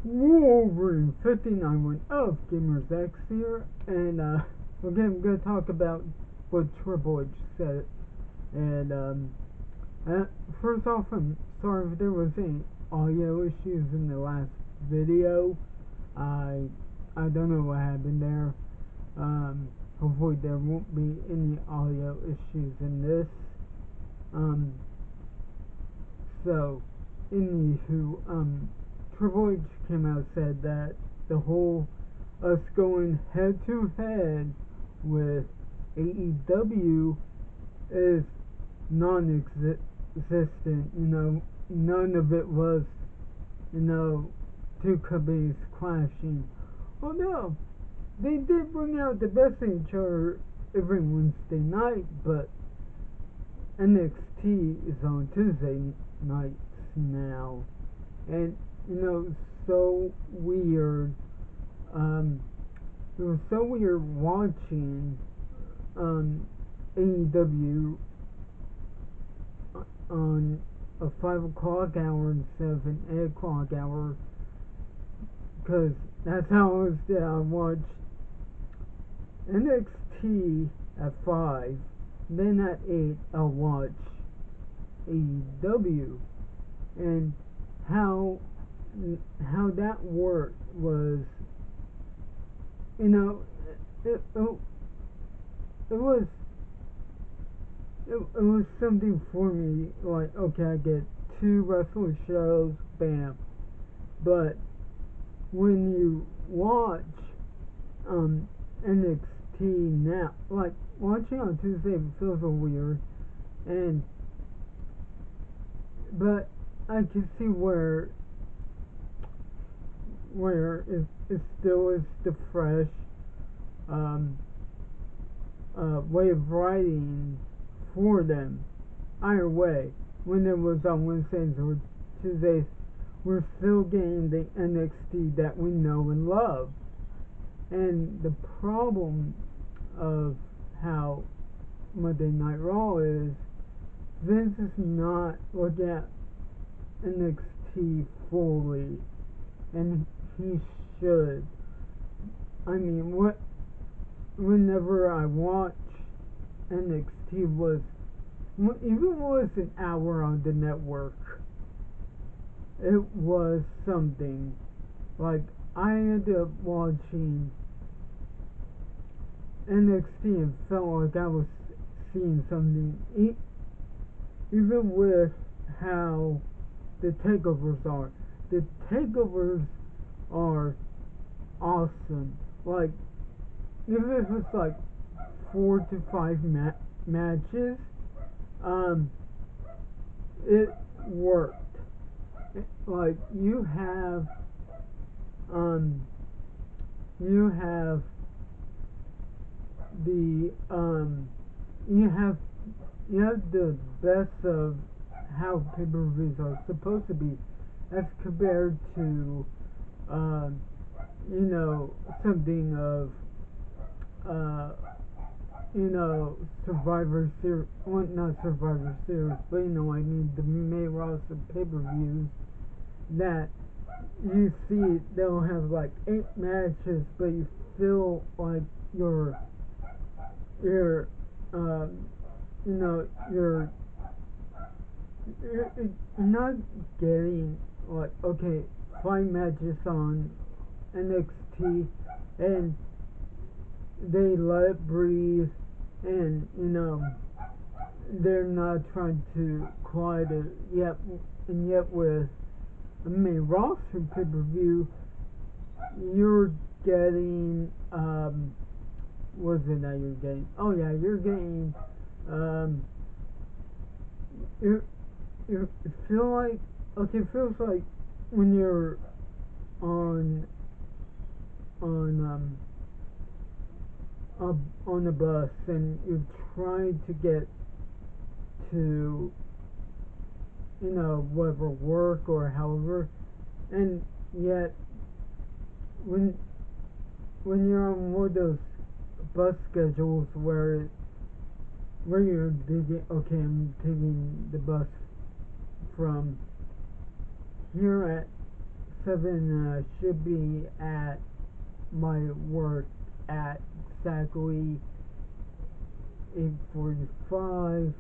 Wolverine 59 went of Gamers X here, and again, I'm going to talk about what Triple H said. And first off, I'm sorry if there was any audio issues in the last video. I don't know what happened there. Hopefully there won't be any audio issues in this. So, anywho, Triple H came out and said that the whole us going head to head with AEW is non-existent. None of it was, two companies clashing. Although they did bring out the best in each other every Wednesday night, but NXT is on Tuesday nights now, and so weird. It was so weird watching AEW on a 5 o'clock hour instead of an 8 o'clock hour, because that's how it was that I watched NXT at 5, then at 8 I'll watch AEW, and how that worked was, it was something for me, like, okay, I get 2 wrestling shows, bam. But when you watch NXT now, like, watching on Tuesday feels a weird, but I can see where it still is the fresh way of writing for them. Either way, when it was on Wednesdays or Tuesdays, we're still getting the NXT that we know and love. And the problem of how Monday Night Raw is, Vince is not looking at NXT fully, and he should. I mean, whenever I watch NXT was, even was an hour on the network, it was something. Like, I ended up watching NXT and felt like I was seeing something, even with how the takeovers are. The takeovers are awesome. Like, even if it's like 4 to 5 matches, it worked. Like, you have the you have the best of how pay-per-views are supposed to be, as compared to something of Survivor Series, well, not Survivor Series, but I mean the main roster pay-per-views that you see they'll have like 8 matches, but you feel like you're not getting, like, okay, 5 matches on NXT, and they let it breathe, and they're not trying to quiet it yet, and yet with a main roster pay-per-view, you're getting what is it that you're getting? Oh yeah, you're getting it feels like when you're on a bus and you're trying to get to whatever, work or however, and yet when you're on one of those bus schedules where you're thinking, okay, I'm taking the bus from here at 7 should be at my work at exactly 8:45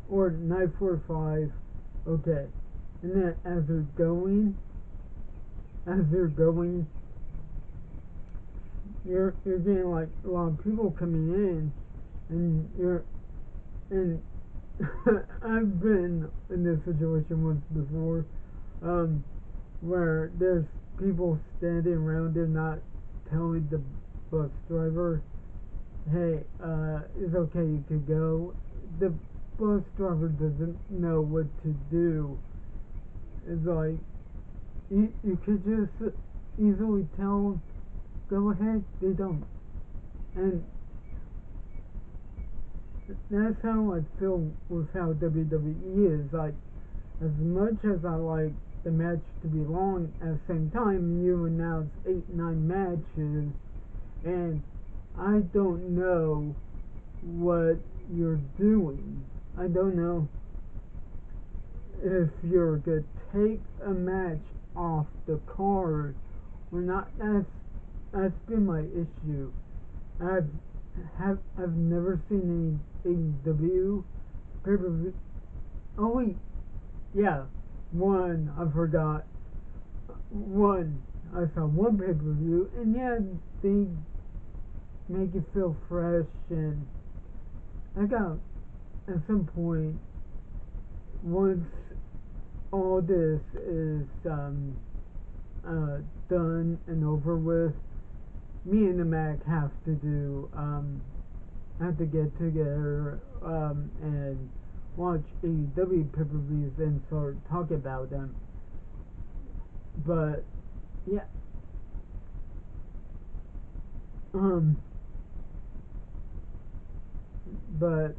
or 9:45. Okay, and then as they're going, you're getting like a lot of people coming in, and I've been in this situation once before, where there's people standing around there not telling the bus driver, hey, it's okay, you could go. The bus driver doesn't know what to do. It's like, you could just easily tell them, go ahead, they don't. And that's how I feel with how WWE is. Like, as much as I like the match to be long, at the same time, you announce 8, 9 matches, and I don't know what you're doing. I don't know if you're gonna take a match off the card or not. That's been my issue. I've never seen any AEW pay-per-view. Oh wait, yeah, one I forgot. One I saw one pay-per-view, and yeah, they make it feel fresh. And I got at some point, once all this is done and over with, me and the Mack have to get together and watch AEW pay-per-views and start talking about them. But yeah, but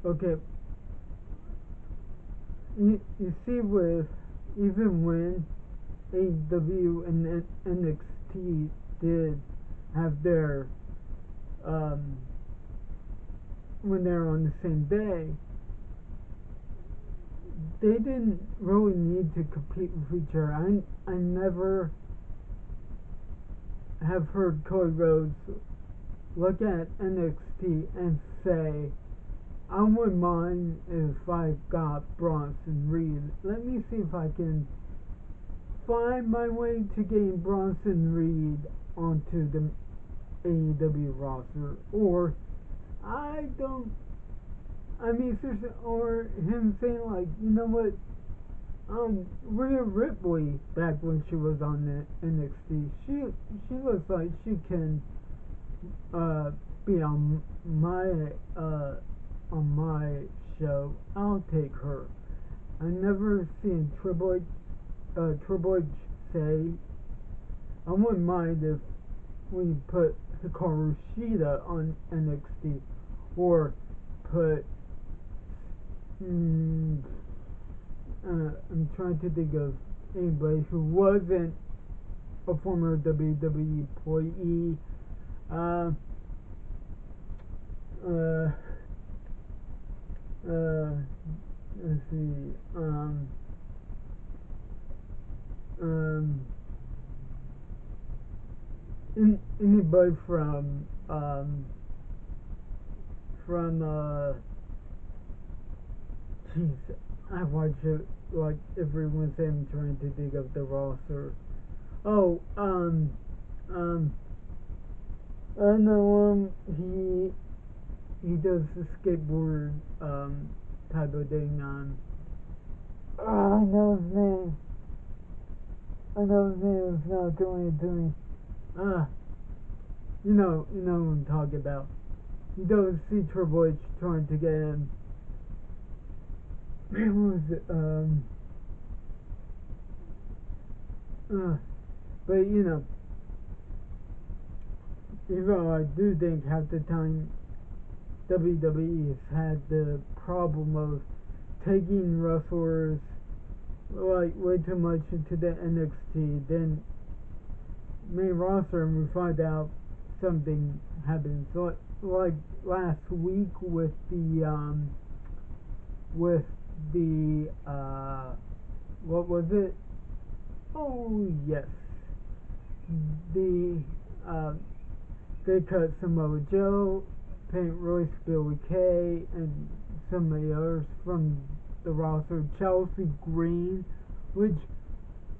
okay, you see, with even when AEW and NXT did have their when they're on the same day, they didn't really need to compete with each other. I never have heard Cody Rhodes look at NXT and say, I wouldn't mind if I got Bronson Reed. Let me see if I can find my way to getting Bronson Reed onto the AEW roster. Or seriously, or him saying like, you know what, Rhea Ripley, back when she was on the NXT, she looks like she can be on my show. I'll take her. I never seen Triple H say, I wouldn't mind if we put Hikaru Shida on NXT, or put I'm trying to think of anybody who wasn't a former WWE employee. Let's see. Anybody from jeez, I watch it like every Wednesday. I'm trying to dig up the roster. Oh, I know he does the skateboard type of thing. I know his name. It's not going to me. You know who I'm talking about. You don't see Triple H trying to get him. Man, what was it? But even though I do think half the time WWE has had the problem of taking wrestlers like way too much into the NXT, then main roster, and we find out something happens. So, like last week with the what was it? Oh yes, the uh, they cut Samoa Joe, Peyton Royce, Billy Kay, and some of the others from the roster. Chelsea Green, which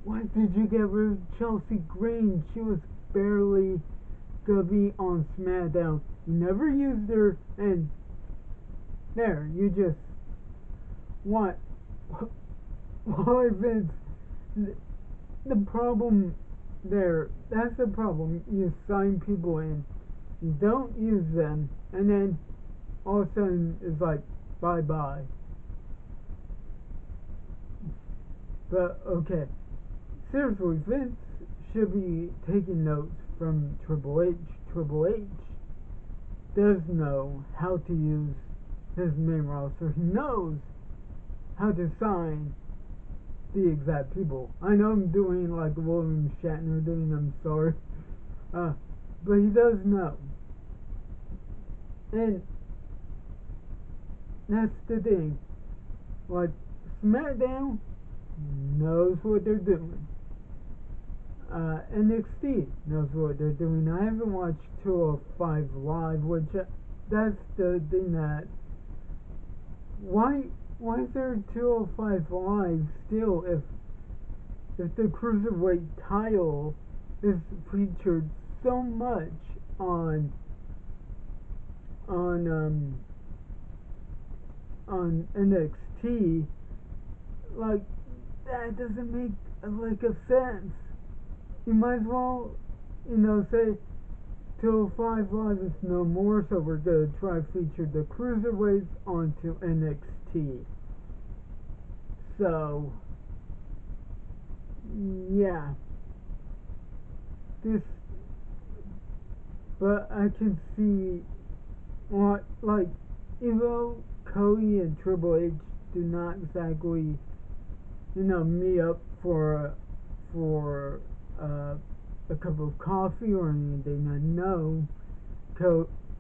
why did you get rid of Chelsea Green? She was barely gonna be on SmackDown. You never used her, and there you just what? Why Vince? The problem there. That's the problem. You sign people in, you don't use them, and then all of a sudden it's like bye bye. But okay, seriously, Vince should be taking notes from Triple H. Triple H does know how to use his main roster. He knows how to sign the exact people. I know I'm doing like William Shatner doing, I'm sorry. Uh, but he does know. And that's the thing. Like, SmackDown knows what they're doing. NXT knows what they're doing. I haven't watched 205 Live, which that's the thing that why is there 205 Live still if the cruiserweight title is featured so much on on um on NXT, like that doesn't make like a sense. You might as well, say 205 Live is no more, so we're gonna try to feature the cruiserweights onto NXT. So yeah, this, but I can see what, like, even though Cody and Triple H do not exactly, meet up for a cup of coffee or anything. I know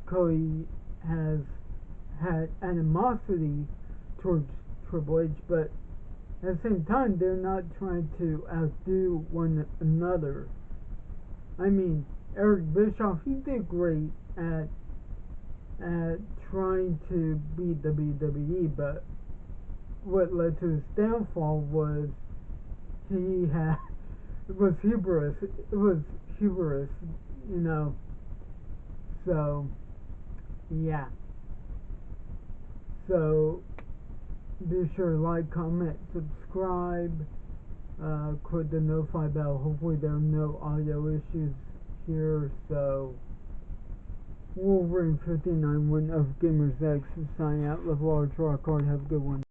Cody has had animosity towards Triple H, but at the same time, they're not trying to outdo one another. I mean, Eric Bischoff, he did great at trying to beat WWE, but what led to his downfall was he had it was hubris. It was hubris, you know. So yeah. So be sure to like, comment, subscribe, click the notify bell. Hopefully there are no audio issues here. So Wolverine 59 1 of Gamers X signing out. Love large rock hard. Have a good one.